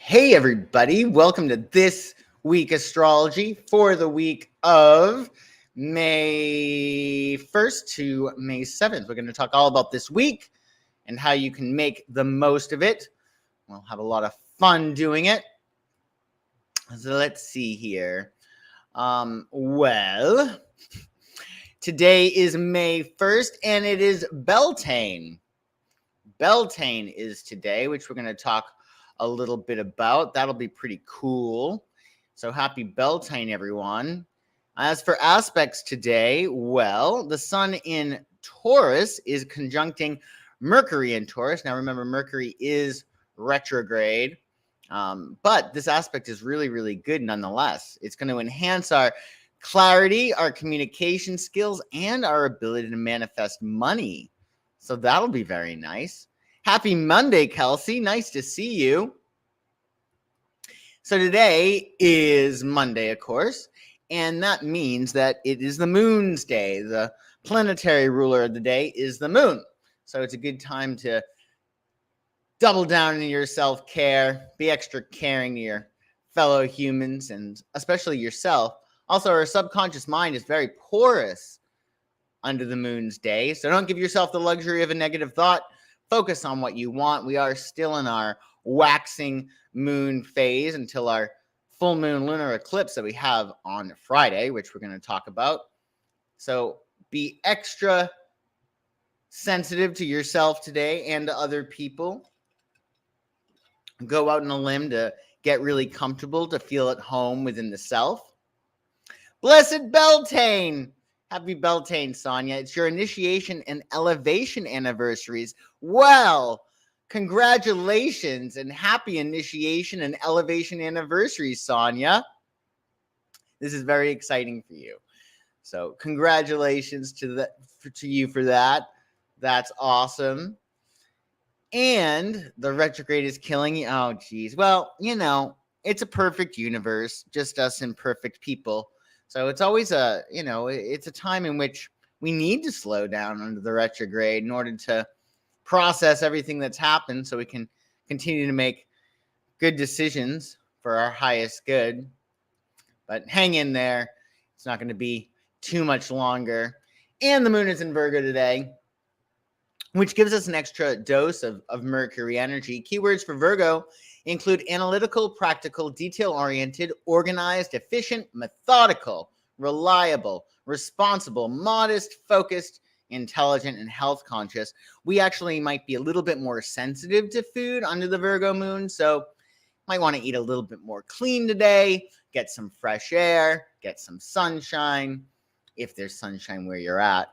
Hey, everybody. Welcome to This Week Astrology for the week of May 1st to May 7th. We're going to talk all about this week and how you can make the most of it. We'll have a lot of fun doing it. So let's see here. Today is May 1st and it is Beltane. Beltane is today, which we're going to talk a little bit about. That'll be pretty cool. So happy Beltane, everyone. As for aspects today, the sun in Taurus is conjuncting Mercury in Taurus. Now remember, Mercury is retrograde, but this aspect is really, really good nonetheless. It's going to enhance our clarity, our communication skills, and our ability to manifest money. So that'll be very nice. Happy Monday, Kelsey. Nice to see you. So today is Monday, of course, and that means that it is the moon's day. The planetary ruler of the day is the moon. So it's a good time to double down on your self-care, be extra caring to your fellow humans, and especially yourself. Also, our subconscious mind is very porous under the moon's day, so don't give yourself the luxury of a negative thought. Focus on what you want. We are still in our waxing moon phase until our full moon lunar eclipse that we have on Friday, which we're going to talk about. So be extra sensitive to yourself today and to other people. Go out on a limb to get really comfortable, to feel at home within the self. Blessed Beltane! Happy Beltane, Sonia. It's your initiation and elevation anniversaries. Well, congratulations and happy initiation and elevation anniversaries, Sonia. This is very exciting for you. So congratulations to you for that. That's awesome. And the retrograde is killing you. Oh, geez. Well, it's a perfect universe, just us imperfect people. So it's always it's a time in which we need to slow down under the retrograde in order to process everything that's happened so we can continue to make good decisions for our highest good. But hang in there. It's not going to be too much longer. And the moon is in Virgo today, which gives us an extra dose of Mercury energy. Keywords for Virgo include analytical, practical, detail-oriented, organized, efficient, methodical, reliable, responsible, modest, focused, intelligent, and health conscious. We actually might be a little bit more sensitive to food under the Virgo moon, so might want to eat a little bit more clean today, get some fresh air, get some sunshine, if there's sunshine where you're at.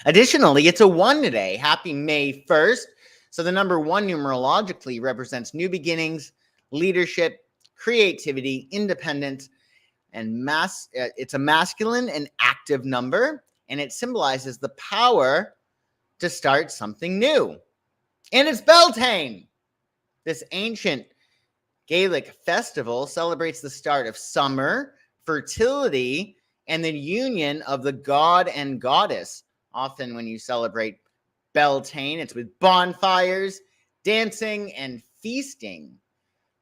Additionally, it's a 1 today. Happy May 1st. So the number 1 numerologically represents new beginnings, leadership, creativity, independence, and it's a masculine and active number, and it symbolizes the power to start something new. And it's Beltane. This ancient Gaelic festival celebrates the start of summer, fertility, and the union of the god and goddess. Often when you celebrate Beltane, it's with bonfires, dancing, and feasting.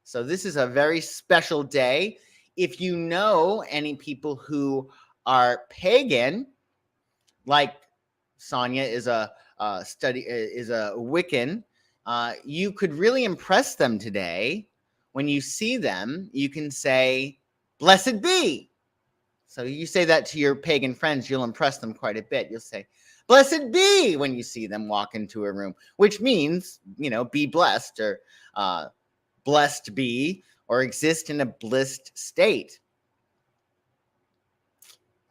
So this is a very special day. If you know any people who are pagan, like Sonia is a Wiccan, you could really impress them today. When you see them, you can say, "Blessed be." So you say that to your pagan friends, you'll impress them quite a bit. You'll say, "Blessed be," when you see them walk into a room, which means, be blessed, or blessed be, or exist in a blissed state.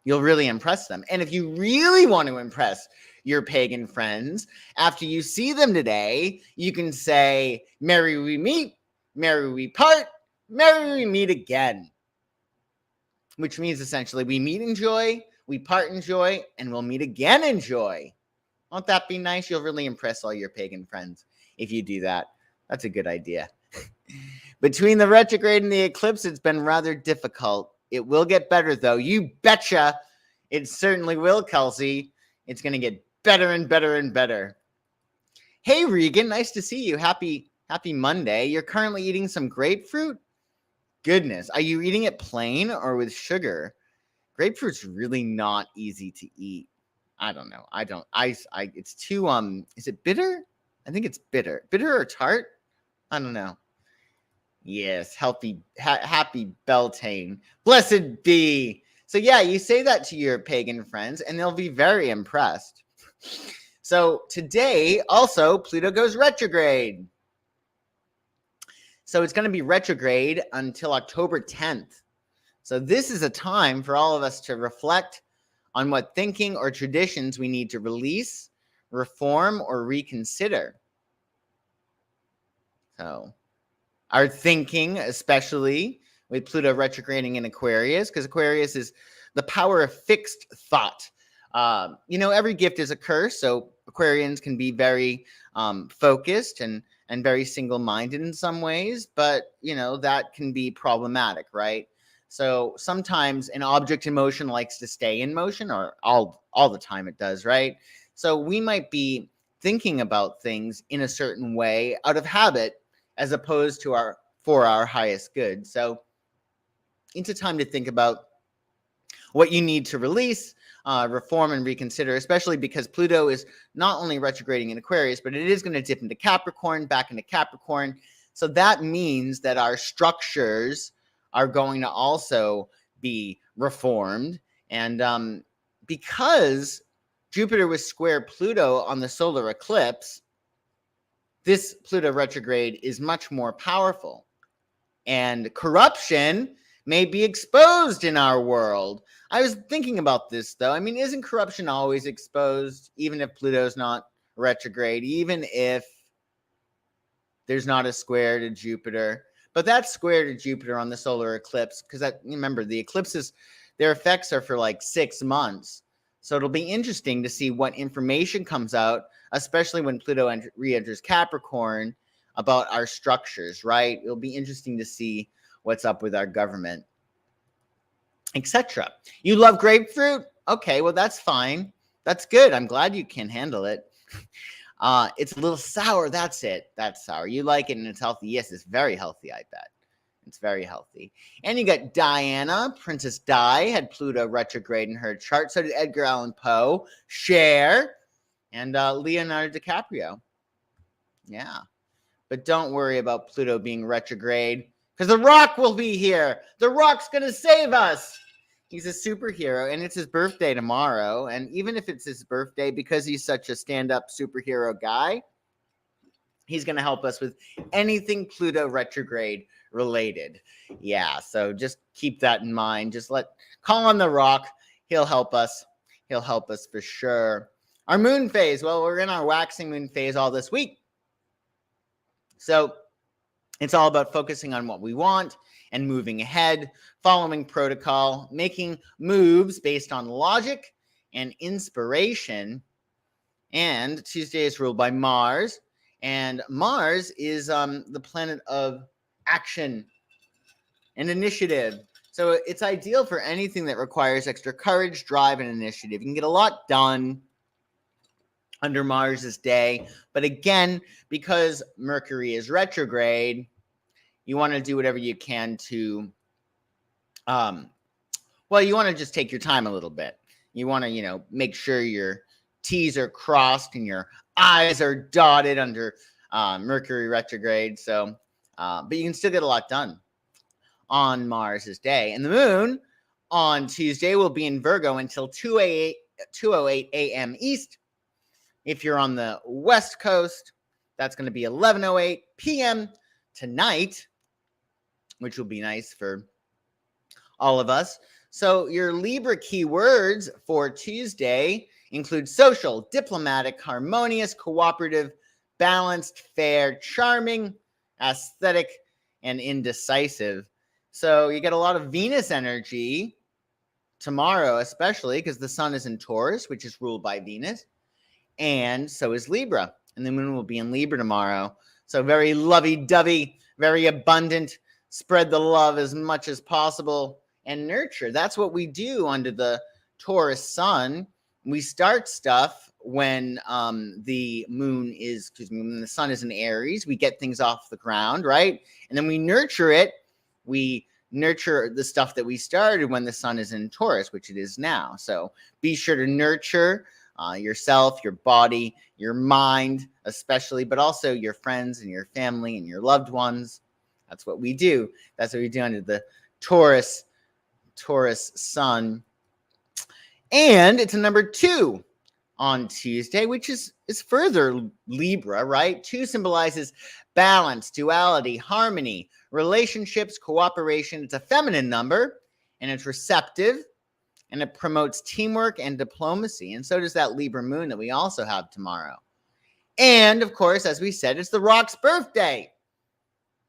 You'll really impress them. And if you really want to impress your pagan friends, after you see them today, you can say, "Merry we meet, merry we part, merry we meet again." Which means essentially we meet in joy, we part in joy, and we'll meet again in joy. Won't that be nice? You'll really impress all your pagan friends if you do that. That's a good idea. Between the retrograde and the eclipse, it's been rather difficult. It will get better, though. You betcha. It certainly will, Kelsey. It's going to get better and better and better. Hey, Regan. Nice to see you. Happy Happy Monday. You're currently eating some grapefruit? Goodness. Are you eating it plain or with sugar? Grapefruit's really not easy to eat. I don't know. It's too, is it bitter? I think it's bitter. Bitter or tart? I don't know. Yes, happy Beltane. Blessed be. So yeah, you say that to your pagan friends and they'll be very impressed. So today, also, Pluto goes retrograde. So it's going to be retrograde until October 10th. So this is a time for all of us to reflect on what thinking or traditions we need to release, reform, or reconsider. So our thinking, especially with Pluto retrograding in Aquarius, because Aquarius is the power of fixed thought. Every gift is a curse, so Aquarians can be very focused and very single-minded in some ways, but, that can be problematic, right? So sometimes an object in motion likes to stay in motion, or all the time it does, right? So we might be thinking about things in a certain way out of habit, as opposed to for our highest good. So it's a time to think about what you need to release, reform, and reconsider, especially because Pluto is not only retrograding in Aquarius, but it is going to dip into Capricorn, back into Capricorn. So that means that our structures are going to also be reformed. And because Jupiter was square Pluto on the solar eclipse, this Pluto retrograde is much more powerful. And corruption may be exposed in our world. I was thinking about this, though. I mean, isn't corruption always exposed, even if Pluto's not retrograde, even if there's not a square to Jupiter? But that square to Jupiter on the solar eclipse, because remember, the eclipses, their effects are for like 6 months. So it'll be interesting to see what information comes out, especially when Pluto re-enters Capricorn, about our structures, right? It'll be interesting to see what's up with our government, etc. You love grapefruit? Okay, well, that's fine. That's good. I'm glad you can handle it. It's a little sour. That's it. That's sour. You like it and it's healthy. Yes, it's very healthy, I bet. It's very healthy. And you got Diana. Princess Di had Pluto retrograde in her chart. So did Edgar Allan Poe, Cher, and Leonardo DiCaprio. Yeah. But don't worry about Pluto being retrograde, because The Rock will be here. The Rock's going to save us. He's a superhero, and it's his birthday tomorrow. And even if it's his birthday, because he's such a stand-up superhero guy, he's going to help us with anything Pluto retrograde related. Yeah, so just keep that in mind. Just call on The Rock. He'll help us. He'll help us for sure. Our moon phase. Well, we're in our waxing moon phase all this week. So it's all about focusing on what we want and moving ahead, following protocol, making moves based on logic and inspiration. And Tuesday is ruled by Mars. And Mars is the planet of action and initiative. So it's ideal for anything that requires extra courage, drive, and initiative. You can get a lot done under Mars's day. But again, because Mercury is retrograde, you want to do whatever you can to, you want to just take your time a little bit. You want to, make sure your T's are crossed and your I's are dotted under Mercury retrograde. So, but you can still get a lot done on Mars's day. And the moon on Tuesday will be in Virgo until 2:08 a.m. East. If you're on the West Coast, that's going to be 11:08 p.m. tonight, which will be nice for all of us. So your Libra keywords for Tuesday include social, diplomatic, harmonious, cooperative, balanced, fair, charming, aesthetic, and indecisive. So you get a lot of Venus energy tomorrow, especially because the sun is in Taurus, which is ruled by Venus. And so is Libra. And the moon will be in Libra tomorrow. So very lovey-dovey, very abundant. Spread the love as much as possible and nurture. That's what we do under the Taurus sun. we start stuff when when the sun is in Aries. We get things off the ground, right? And then we nurture it. We nurture the stuff that we started when the sun is in Taurus, which it is now. So be sure to nurture yourself, your body, your mind, especially, but also your friends and your family and your loved ones. That's what we do. That's what we do under the Taurus sun. And it's a number 2 on Tuesday, which is further Libra, right? 2 symbolizes balance, duality, harmony, relationships, cooperation. It's a feminine number, and it's receptive, and it promotes teamwork and diplomacy. And so does that Libra moon that we also have tomorrow. And of course, as we said, it's The Rock's birthday.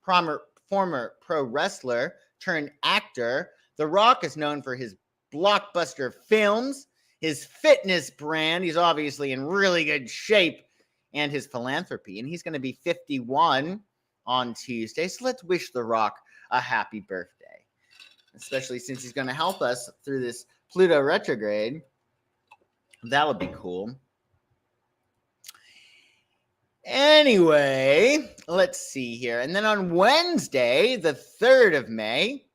Former pro wrestler turned actor, The Rock is known for his blockbuster films, his fitness brand. He's obviously in really good shape, and his philanthropy. And he's going to be 51 on Tuesday. So let's wish The Rock a happy birthday, especially since he's going to help us through this Pluto retrograde. That'll be cool. Anyway, let's see here. And then on Wednesday, the 3rd of May,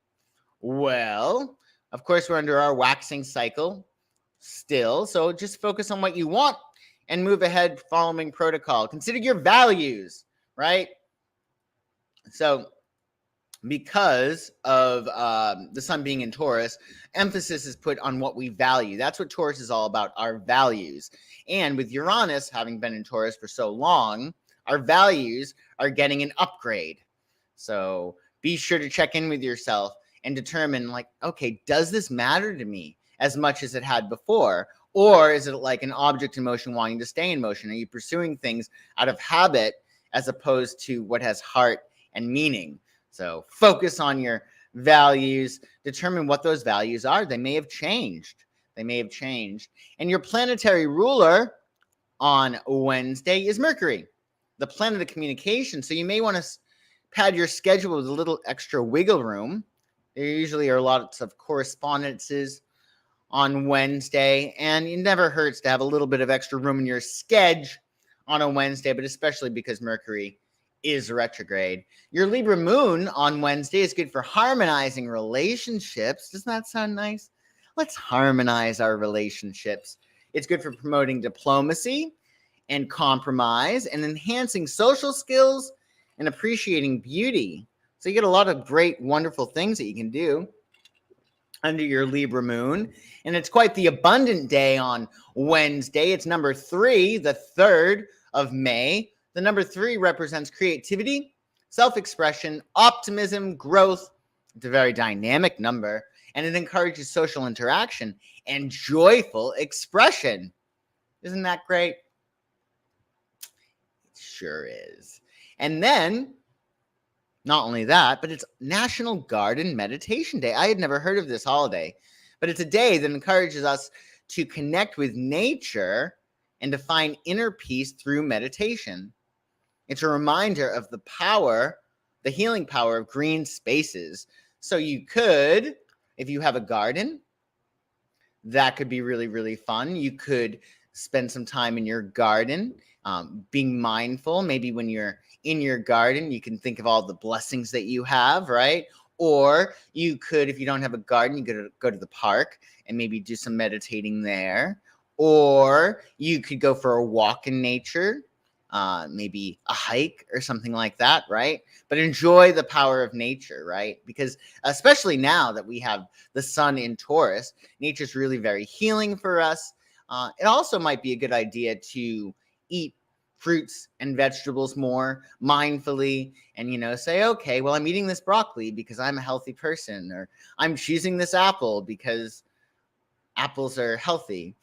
well, of course, we're under our waxing cycle still. So just focus on what you want and move ahead following protocol. Consider your values, right? So because of the sun being in Taurus, emphasis is put on what we value. That's what Taurus is all about, our values. And with Uranus having been in Taurus for so long, our values are getting an upgrade. So be sure to check in with yourself and determine, like, okay, does this matter to me as much as it had before? Or is it like an object in motion wanting to stay in motion? Are you pursuing things out of habit as opposed to what has heart and meaning? So focus on your values, determine what those values are. They may have changed. And your planetary ruler on Wednesday is Mercury, the planet of communication. So you may want to pad your schedule with a little extra wiggle room. There usually are lots of correspondences on Wednesday, and it never hurts to have a little bit of extra room in your schedule on a Wednesday, but especially because Mercury is retrograde. Your Libra moon on Wednesday is good for harmonizing relationships. Doesn't that sound nice? Let's harmonize our relationships. It's good for promoting diplomacy and compromise and enhancing social skills and appreciating beauty. So you get a lot of great, wonderful things that you can do under your Libra moon. And it's quite the abundant day on Wednesday. It's number 3, the 3rd of May. The number 3 represents creativity, self-expression, optimism, growth. It's a very dynamic number, and it encourages social interaction and joyful expression. Isn't that great? It sure is. And then, not only that, but it's National Garden Meditation Day. I had never heard of this holiday, but it's a day that encourages us to connect with nature and to find inner peace through meditation. It's a reminder of the power, the healing power of green spaces. So you could, if you have a garden, that could be really, really fun. You could spend some time in your garden, being mindful. Maybe when you're in your garden, you can think of all the blessings that you have, right? Or you could, if you don't have a garden, you could go to the park and maybe do some meditating there. Or you could go for a walk in nature, maybe a hike or something like that, right? But enjoy the power of nature, right? Because especially now that we have the sun in Taurus, nature's really very healing for us. It also might be a good idea to eat fruits and vegetables more mindfully and, say, okay, well, I'm eating this broccoli because I'm a healthy person, or I'm choosing this apple because apples are healthy.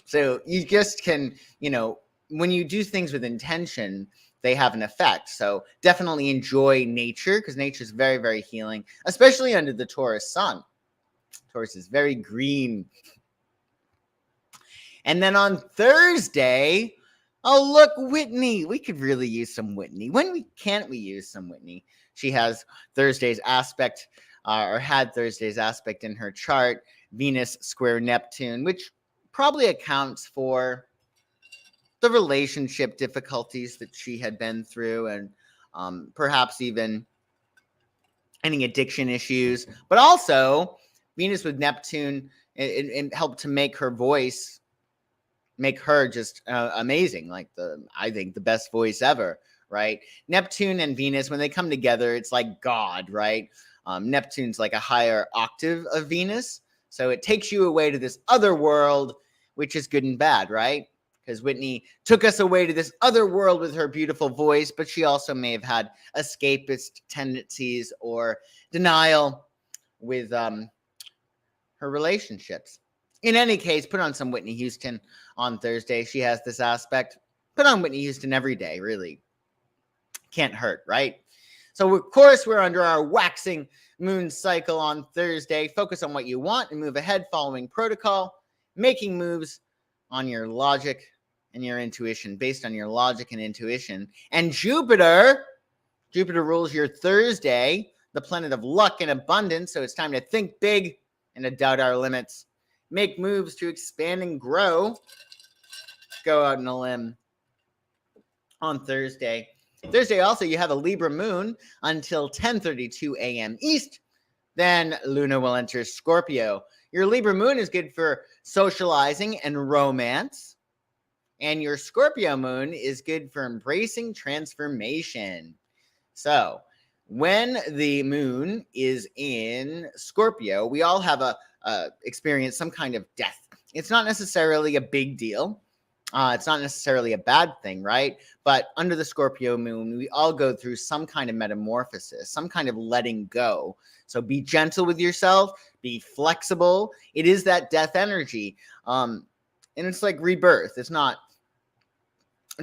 So you just can, when you do things with intention, they have an effect. So definitely enjoy nature, because nature is very, very healing, especially under the Taurus sun. Taurus is very green. And then on Thursday, oh, look, Whitney. We could really use some Whitney. When can't we use some Whitney? She has Thursday's aspect, or had Thursday's aspect in her chart, Venus square Neptune, which probably accounts for the relationship difficulties that she had been through, and perhaps even any addiction issues. But also, Venus with Neptune, it helped to make her voice, make her just amazing. Like I think the best voice ever, right? Neptune and Venus, when they come together, it's like God, right? Neptune's like a higher octave of Venus. So it takes you away to this other world, which is good and bad, right? Because Whitney took us away to this other world with her beautiful voice, but she also may have had escapist tendencies or denial with her relationships. In any case, put on some Whitney Houston on Thursday. She has this aspect. Put on Whitney Houston every day, really. Can't hurt, right? So, of course, we're under our waxing moon cycle on Thursday. Focus on what you want and move ahead following protocol, making moves on your logic and your intuition, based on your logic and intuition. And Jupiter rules your Thursday, the planet of luck and abundance. So it's time to think big and to doubt our limits. Make moves to expand and grow. Go out on a limb on Thursday. Thursday also, you have a Libra moon until 10:32 a.m. East. Then Lunar will enter Scorpio. Your Libra moon is good for socializing and romance. And your Scorpio moon is good for embracing transformation. So when the moon is in Scorpio, we all have experience some kind of death. It's not necessarily a big deal. It's not necessarily a bad thing, right? But under the Scorpio moon, we all go through some kind of metamorphosis, some kind of letting go. So be gentle with yourself, be flexible. It is that death energy. And it's like rebirth. It's not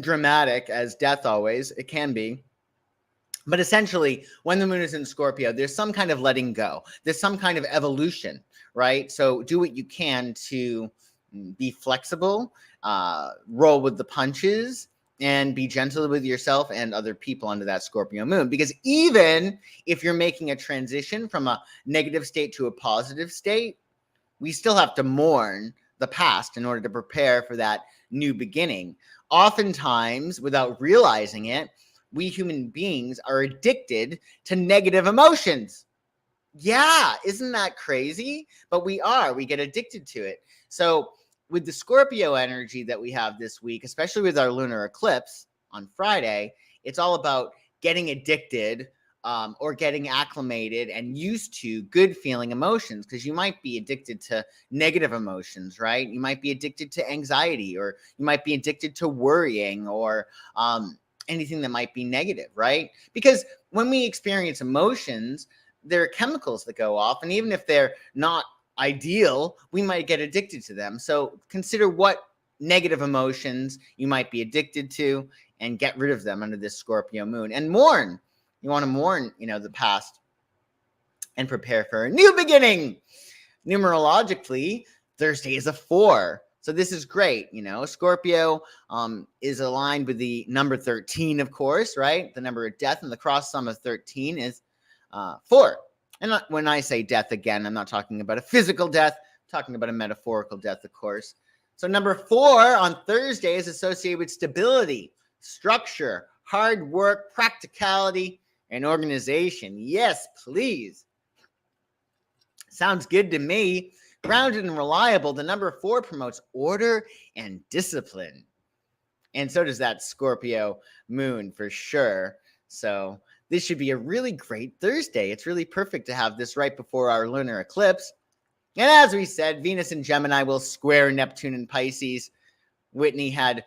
dramatic as death always. It can be. But essentially, when the moon is in Scorpio, there's some kind of letting go. There's some kind of evolution, right? So do what you can to be flexible, roll with the punches, and be gentle with yourself and other people under that Scorpio moon. Because even if you're making a transition from a negative state to a positive state, we still have to mourn the past in order to prepare for that new beginning. Oftentimes, without realizing it, we human beings are addicted to negative emotions. Yeah, isn't that crazy? But we get addicted to it. So with the Scorpio energy that we have this week, especially with our lunar eclipse on Friday, it's all about getting addicted or getting acclimated and used to good feeling emotions, because you might be addicted to negative emotions, right? You might be addicted to anxiety, or you might be addicted to worrying, or anything that might be negative, right? Because when we experience emotions, there are chemicals that go off, and even if they're not ideal, we might get addicted to them. So consider what negative emotions you might be addicted to and get rid of them under this Scorpio moon, and mourn. You want to mourn, the past and prepare for a new beginning. Numerologically, Thursday is a 4. So this is great. Scorpio is aligned with the number 13, of course, right? The number of death, and the cross sum of 13 is 4. And when I say death, again, I'm not talking about a physical death. I'm talking about a metaphorical death, of course. So number 4 on Thursday is associated with stability, structure, hard work, practicality, and organization. Yes, please. Sounds good to me. Grounded and reliable, the number 4 promotes order and discipline. And so does that Scorpio moon for sure. So this should be a really great Thursday. It's really perfect to have this right before our lunar eclipse. And as we said, Venus in Gemini will square Neptune in Pisces. Whitney had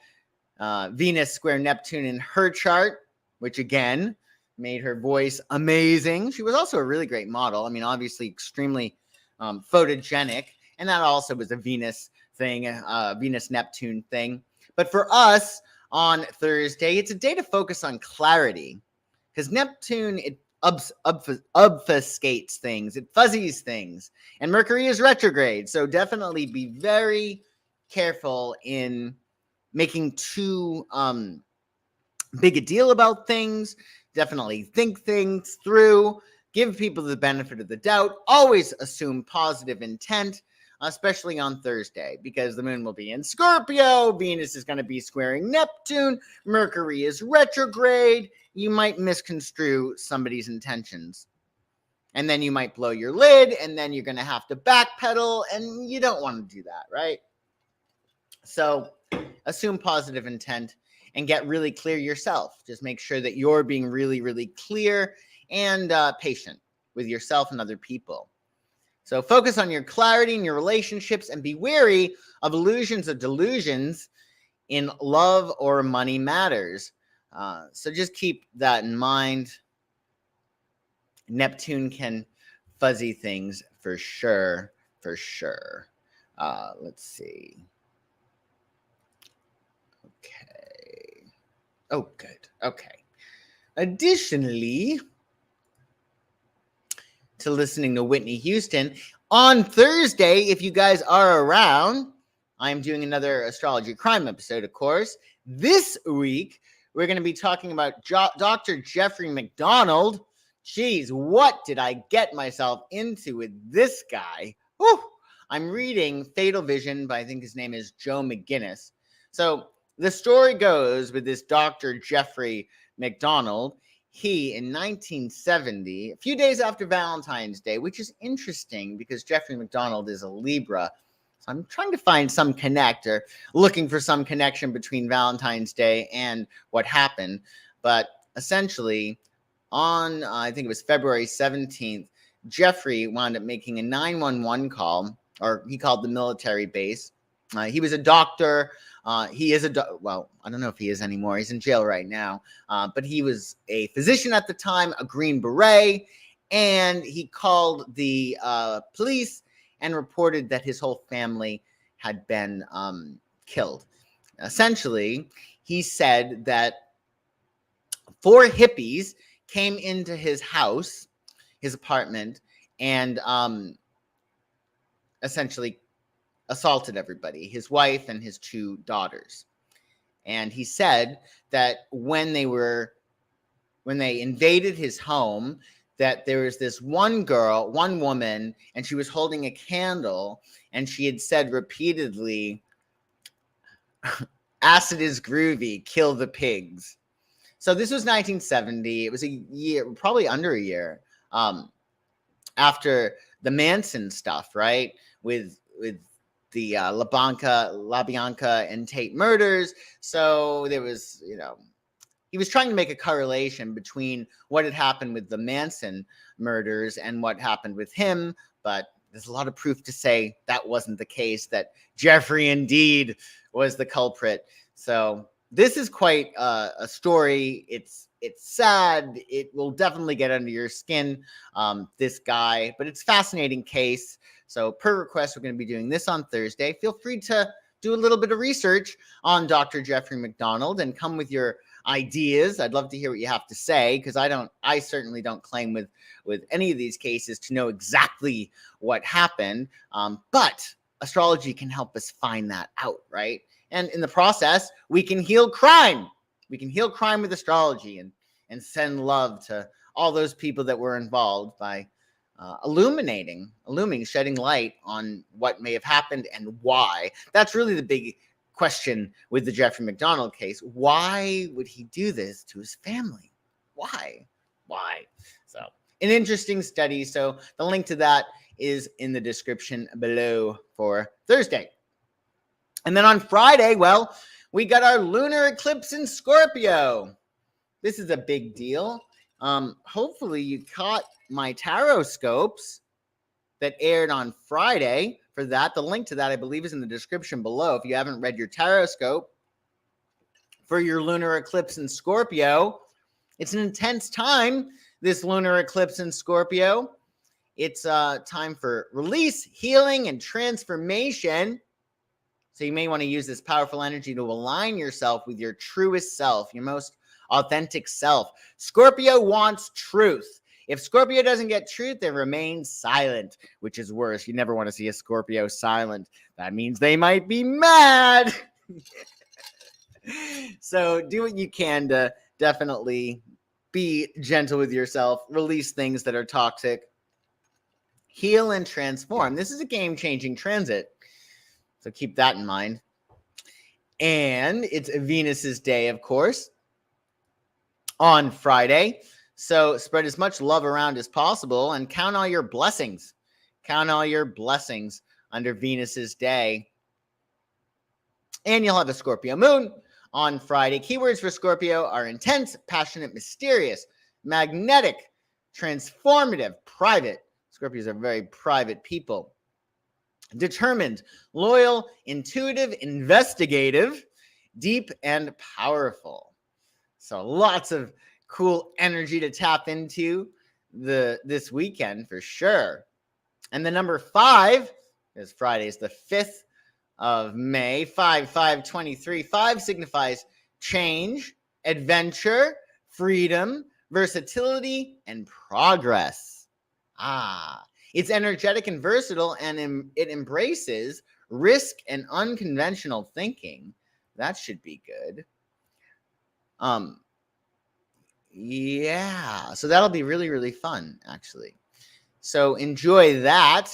Venus square Neptune in her chart, which again made her voice amazing. She was also a really great model. I mean, obviously extremely photogenic. And that also was a Venus thing, Venus-Neptune thing. But for us on Thursday, it's a day to focus on clarity. Because Neptune, it obfuscates things. It fuzzies things. And Mercury is retrograde. So definitely be very careful in making too big a deal about things. Definitely think things through. Give people the benefit of the doubt. Always assume positive intent. especially on Thursday, because the moon will be in Scorpio, Venus is going to be squaring Neptune, Mercury is retrograde. You might misconstrue somebody's intentions. And then you might blow your lid, and then you're going to have to backpedal, and you don't want to do that, right? So assume positive intent and get really clear yourself. Just make sure that you're being really, really clear and patient with yourself and other people. So focus on your clarity in your relationships and be wary of illusions or delusions in love or money matters. So just keep that in mind. Neptune can fuzzy things for sure, for sure. Let's see. Okay. Oh, good. Okay. Additionally to listening to Whitney Houston, on Thursday, if you guys are around, I'm doing another astrology crime episode, of course. This week, we're going to be talking about Dr. Jeffrey MacDonald. Geez, what did I get myself into with this guy? Whew. I'm reading Fatal Vision by, I think his name is Joe McGinnis. So the story goes with this Dr. Jeffrey MacDonald. He, in 1970, a few days after Valentine's Day, which is interesting because Jeffrey MacDonald is a Libra. So I'm trying to find some looking for some connection between Valentine's Day and what happened. But essentially, on, I think it was February 17th, Jeffrey wound up making a 911 call, or he called the military base. He was a doctor. He is well, I don't know if he is anymore. He's in jail right now. But he was a physician at the time, a Green Beret, and he called the police and reported that his whole family had been killed. Essentially, he said that 4 hippies came into his house, his apartment, and essentially assaulted everybody, his wife and his 2 daughters. And he said that when they invaded his home, that there was this one woman, and she was holding a candle, and she had said repeatedly, "Acid is groovy, kill the pigs." So this was 1970. It was a year, probably under a year, after the Manson stuff, right? With the LaBianca and Tate murders. So there was, he was trying to make a correlation between what had happened with the Manson murders and what happened with him. But there's a lot of proof to say that wasn't the case, that Jeffrey indeed was the culprit. So this is quite a story. It's sad. It will definitely get under your skin, this guy, but it's a fascinating case. So per request, we're going to be doing this on Thursday. Feel free to do a little bit of research on Dr. Jeffrey MacDonald and come with your ideas. I'd love to hear what you have to say, because I certainly don't claim with any of these cases to know exactly what happened. But astrology can help us find that out, right? And in the process, we can heal crime. We can heal crime with astrology and send love to all those people that were involved by illuminating, shedding light on what may have happened and why. That's really the big question with the Jeffrey MacDonald case. Why would he do this to his family? Why? So an interesting study. So the link to that is in the description below for Thursday. And then on Friday, well, we got our lunar eclipse in Scorpio. This is a big deal. Hopefully you caught my Tarotscopes that aired on Friday for that. The link to that, I believe, is in the description below. If you haven't read your Tarotscope for your lunar eclipse in Scorpio, it's an intense time, this lunar eclipse in Scorpio. It's time for release, healing, and transformation. So you may want to use this powerful energy to align yourself with your truest self, your most authentic self. Scorpio wants truth. If Scorpio doesn't get truth, they remain silent, which is worse. You never want to see a Scorpio silent. That means they might be mad. So do what you can to definitely be gentle with yourself, release things that are toxic, heal and transform. This is a game-changing transit, so keep that in mind. And it's Venus's day, of course, on Friday. So spread as much love around as possible and count all your blessings. Count all your blessings under Venus's day. And you'll have a Scorpio moon on Friday. Keywords for Scorpio are intense, passionate, mysterious, magnetic, transformative, private. Scorpios are very private people. Determined, loyal, intuitive, investigative, deep, and powerful. So lots of cool energy to tap into this weekend for sure. And the number 5, because Friday is the 5th of May, 5/5/23. 5 signifies change, adventure, freedom, versatility, and progress. It's energetic and versatile, and it embraces risk and unconventional thinking. That should be good. Yeah, so that'll be really, really fun, actually. So enjoy that.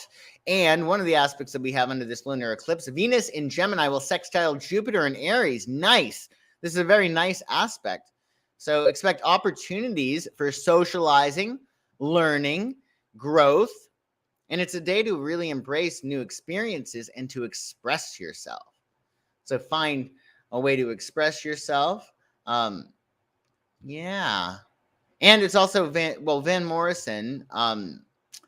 And one of the aspects that we have under this lunar eclipse, Venus in Gemini will sextile Jupiter in Aries. Nice. This is a very nice aspect. So expect opportunities for socializing, learning, growth. And it's a day to really embrace new experiences and to express yourself. So find a way to express yourself. Yeah. And it's also Van Morrison.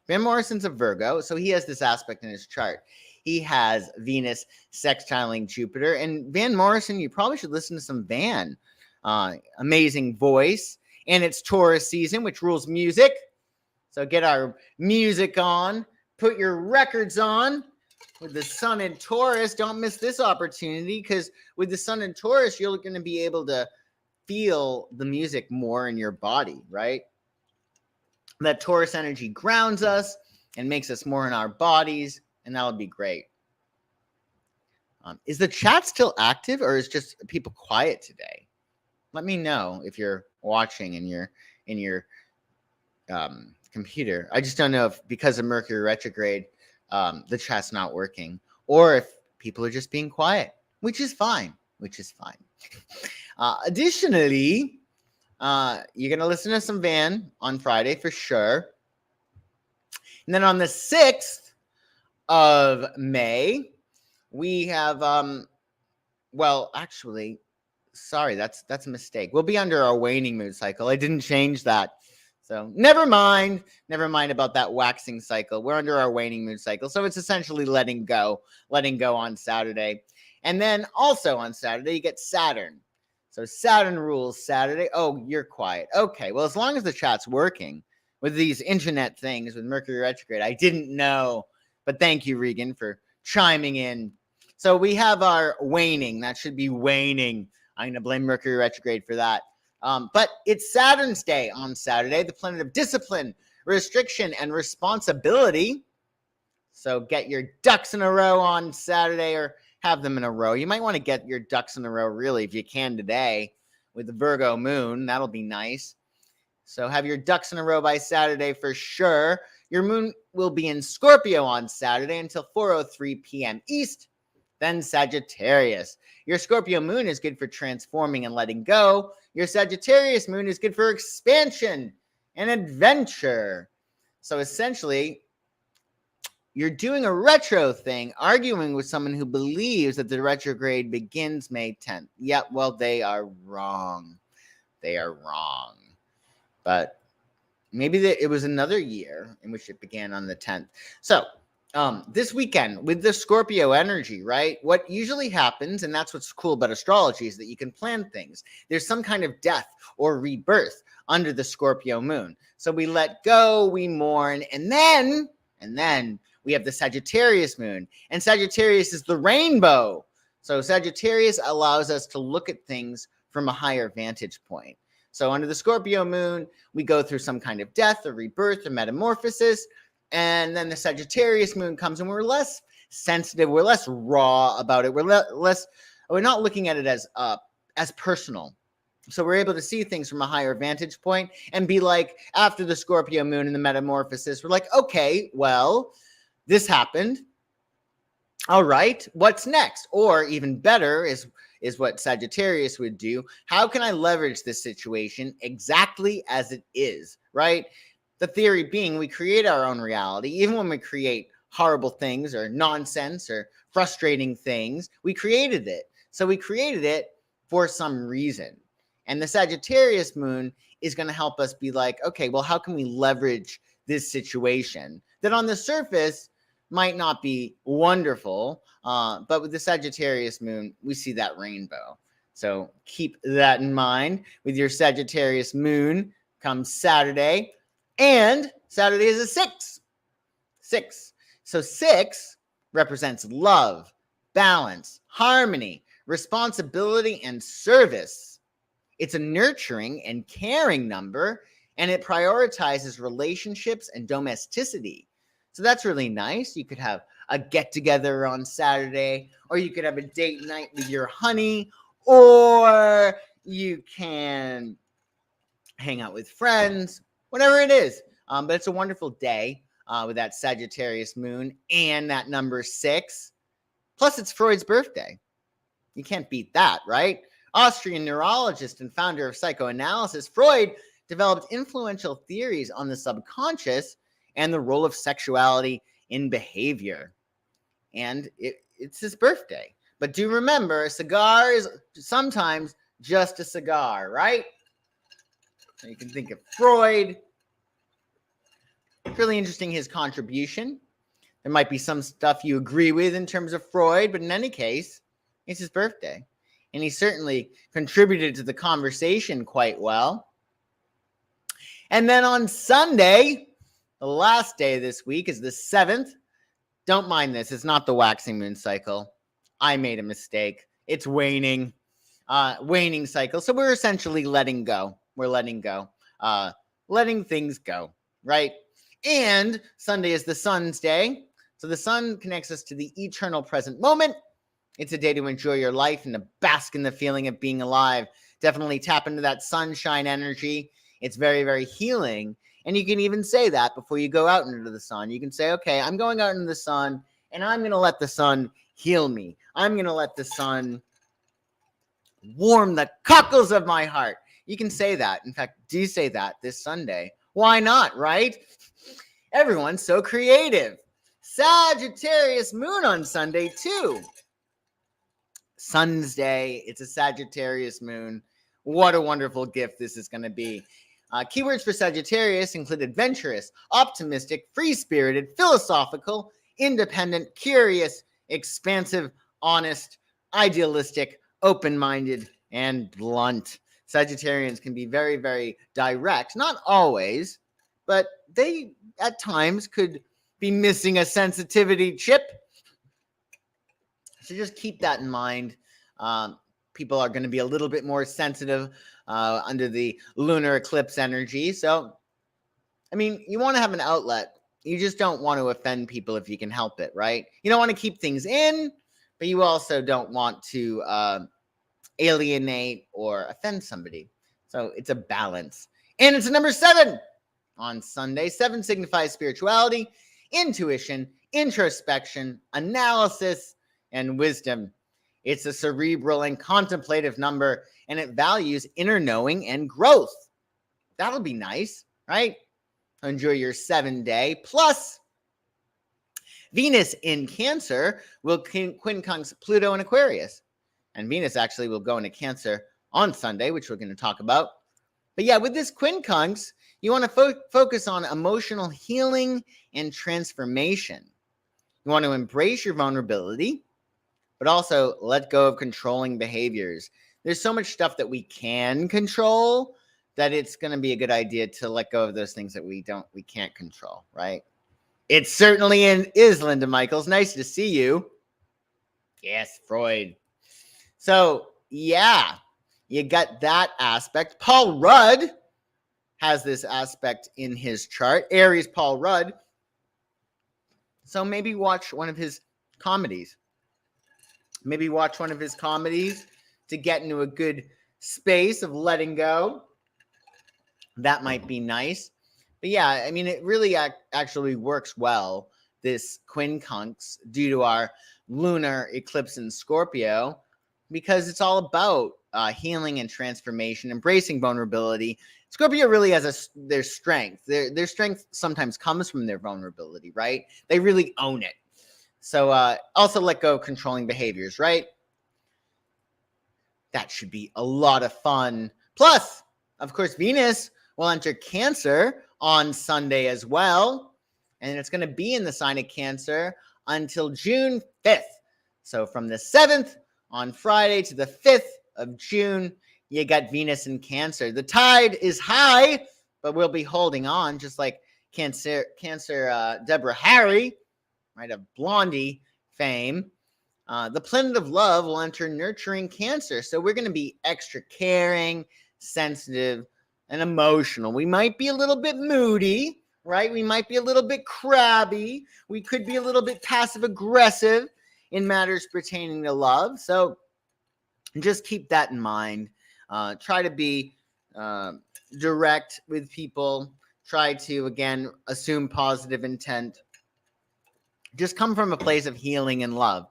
Van Morrison's a Virgo, so he has this aspect in his chart. He has Venus sextiling Jupiter. And Van Morrison, you probably should listen to some Van. Amazing voice. And it's Taurus season, which rules music. So get our music on. Put your records on. With the sun in Taurus, don't miss this opportunity, because with the sun in Taurus, you're going to be able to feel the music more in your body, right? That Taurus energy grounds us and makes us more in our bodies, and that would be great. Is the chat still active, or is just people quiet today? Let me know if you're watching in your computer. I just don't know if because of Mercury retrograde, the chat's not working, or if people are just being quiet, which is fine. Additionally, you're going to listen to some Van on Friday for sure. And then on the 6th of May, we have, actually, sorry, that's a mistake. We'll be under our waning moon cycle. I didn't change that. So never mind about that waxing cycle. We're under our waning moon cycle. So it's essentially letting go on Saturday. And then also on Saturday, you get Saturn. So Saturn rules Saturday. Oh, you're quiet. Okay, well, as long as the chat's working with these internet things with Mercury retrograde, I didn't know. But thank you, Regan, for chiming in. So we have our waning. That should be waning. I'm going to blame Mercury retrograde for that. But it's Saturn's day on Saturday, the planet of discipline, restriction, and responsibility. So get your ducks in a row on Saturday, or have them in a row. You might want to get your ducks in a row, really, if you can today with the Virgo moon. That'll be nice. So have your ducks in a row by Saturday for sure. Your moon will be in Scorpio on Saturday until 4:03 p.m. East, then Sagittarius. Your Scorpio moon is good for transforming and letting go. Your Sagittarius moon is good for expansion and adventure. So essentially, you're doing a retro thing, arguing with someone who believes that the retrograde begins May 10th. Yep, well, they are wrong. But maybe it was another year in which it began on the 10th. So this weekend with the Scorpio energy, right? What usually happens, and that's what's cool about astrology, is that you can plan things. There's some kind of death or rebirth under the Scorpio moon. So we let go, we mourn, and then we have the Sagittarius moon. And Sagittarius is the rainbow. So Sagittarius allows us to look at things from a higher vantage point. So under the Scorpio moon, we go through some kind of death or rebirth or metamorphosis. And then the Sagittarius moon comes and we're less sensitive. We're less raw about it. We're not looking at it as personal. So we're able to see things from a higher vantage point and be like, after the Scorpio moon and the metamorphosis, we're like, okay, well, this happened. All right, what's next? Or even better is what Sagittarius would do. How can I leverage this situation exactly as it is, right? The theory being we create our own reality. Even when we create horrible things or nonsense or frustrating things, we created it. So we created it for some reason. And the Sagittarius moon is going to help us be like, okay, well, how can we leverage this situation that on the surface might not be wonderful, but with the Sagittarius moon, we see that rainbow. So keep that in mind with your Sagittarius moon comes Saturday. And Saturday is a 6. 6. So 6 represents love, balance, harmony, responsibility, and service. It's a nurturing and caring number, and it prioritizes relationships and domesticity. So that's really nice. You could have a get-together on Saturday, or you could have a date night with your honey, or you can hang out with friends, whatever it is. But it's a wonderful day with that Sagittarius moon and that number 6. Plus, it's Freud's birthday. You can't beat that, right? Austrian neurologist and founder of psychoanalysis, Freud developed influential theories on the subconscious and the role of sexuality in behavior. And it's his birthday. But do remember, a cigar is sometimes just a cigar, right? So you can think of Freud. It's really interesting, his contribution. There might be some stuff you agree with in terms of Freud, but in any case, it's his birthday. And he certainly contributed to the conversation quite well. And then on Sunday, the last day of this week is the 7th. Don't mind this. It's not the waxing moon cycle. I made a mistake. It's waning. Waning cycle. So we're essentially letting go. We're letting go. Letting things go, right? And Sunday is the sun's day. So the sun connects us to the eternal present moment. It's a day to enjoy your life and to bask in the feeling of being alive. Definitely tap into that sunshine energy. It's very, very healing. And you can even say that before you go out into the sun. You can say, okay, I'm going out into the sun, and I'm going to let the sun heal me. I'm going to let the sun warm the cockles of my heart. You can say that. In fact, do say that this Sunday. Why not, right? Everyone's so creative. Sagittarius moon on Sunday, too. Sun's Day. It's a Sagittarius moon. What a wonderful gift this is going to be. Keywords for Sagittarius include adventurous, optimistic, free-spirited, philosophical, independent, curious, expansive, honest, idealistic, open-minded, and blunt. Sagittarians can be very, very direct. Not always, but they at times could be missing a sensitivity chip. So just keep that in mind. People are going to be a little bit more sensitive under the lunar eclipse energy. So, I mean, you want to have an outlet. You just don't want to offend people if you can help it, right? You don't want to keep things in, but you also don't want to alienate or offend somebody. So it's a balance. And it's a number 7 on Sunday. 7 signifies spirituality, intuition, introspection, analysis, and wisdom. It's a cerebral and contemplative number, and it values inner knowing and growth. That'll be nice, right? Enjoy your 7-day. Plus, Venus in Cancer will quincunx Pluto in Aquarius. And Venus actually will go into Cancer on Sunday, which we're going to talk about. But yeah, with this quincunx, you want to focus on emotional healing and transformation. You want to embrace your vulnerability, but also let go of controlling behaviors. There's so much stuff that we can control that it's going to be a good idea to let go of those things that we can't control, right? It certainly is, Linda Michaels. Nice to see you. Yes, Freud. So, yeah, you got that aspect. Paul Rudd has this aspect in his chart. Aries Paul Rudd. So maybe watch one of his comedies. Maybe watch one of his comedies to get into a good space of letting go. That might be nice. But yeah, I mean, it really actually works well, this quincunx, due to our lunar eclipse in Scorpio, because it's all about healing and transformation, embracing vulnerability. Scorpio really has their strength. Their strength sometimes comes from their vulnerability, right? They really own it. So also let go of controlling behaviors, right? That should be a lot of fun. Plus, of course, Venus will enter Cancer on Sunday as well. And it's going to be in the sign of Cancer until June 5th. So from the 7th on Friday to the 5th of June, you got Venus in Cancer. The tide is high, but we'll be holding on, just like Cancer Deborah Harry, right, of Blondie fame. The planet of love will enter nurturing Cancer. So we're going to be extra caring, sensitive, and emotional. We might be a little bit moody, right? We might be a little bit crabby. We could be a little bit passive aggressive in matters pertaining to love. So just keep that in mind. Try to be direct with people. Try to, again, assume positive intent. Just come from a place of healing and love.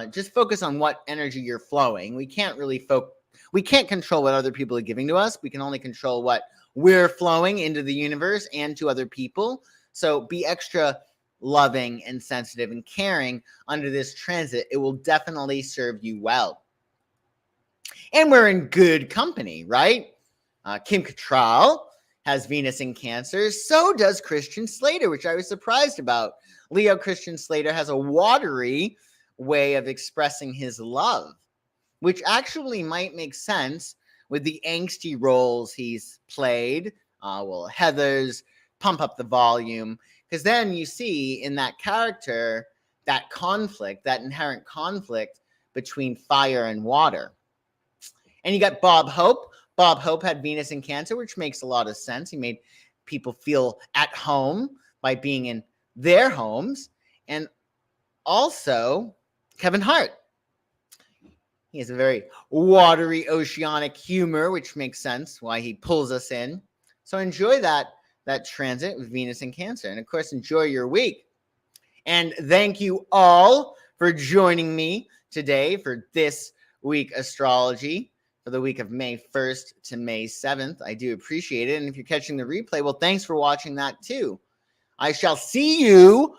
Just focus on what energy you're flowing. We can't really we can't control what other people are giving to us. We can only control what we're flowing into the universe and to other people. So be extra loving and sensitive and caring under this transit. It will definitely serve you well. And we're in good company, right? Kim Cattrall has Venus in Cancer. So does Christian Slater, which I was surprised about. Leo Christian Slater has a watery way of expressing his love, which actually might make sense with the angsty roles he's played. Well, Heathers, pump up the volume, because then you see in that character that conflict, that inherent conflict between fire and water. And you got Bob Hope. Bob Hope had Venus in Cancer, which makes a lot of sense. He made people feel at home by being in their homes. And also Kevin Hart. He has a very watery, oceanic humor, which makes sense why he pulls us in. So enjoy that transit with Venus in Cancer. And of course, enjoy your week. And thank you all for joining me today for This Week Astrology for the week of May 1st to May 7th. I do appreciate it. And if you're catching the replay, well, thanks for watching that too. I shall see you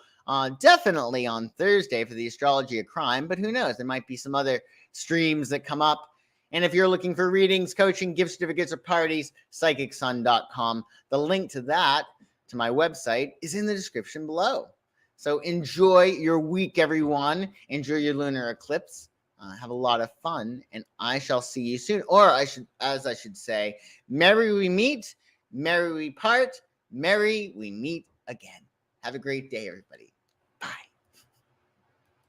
definitely on Thursday for the Astrology of Crime, but who knows? There might be some other streams that come up. And if you're looking for readings, coaching, gift certificates, or parties, psychicsun.com. The link to that, to my website, is in the description below. So enjoy your week, everyone. Enjoy your lunar eclipse. Have a lot of fun, and I shall see you soon. Or I should say, merry we meet, merry we part, merry we meet again. Have a great day, everybody.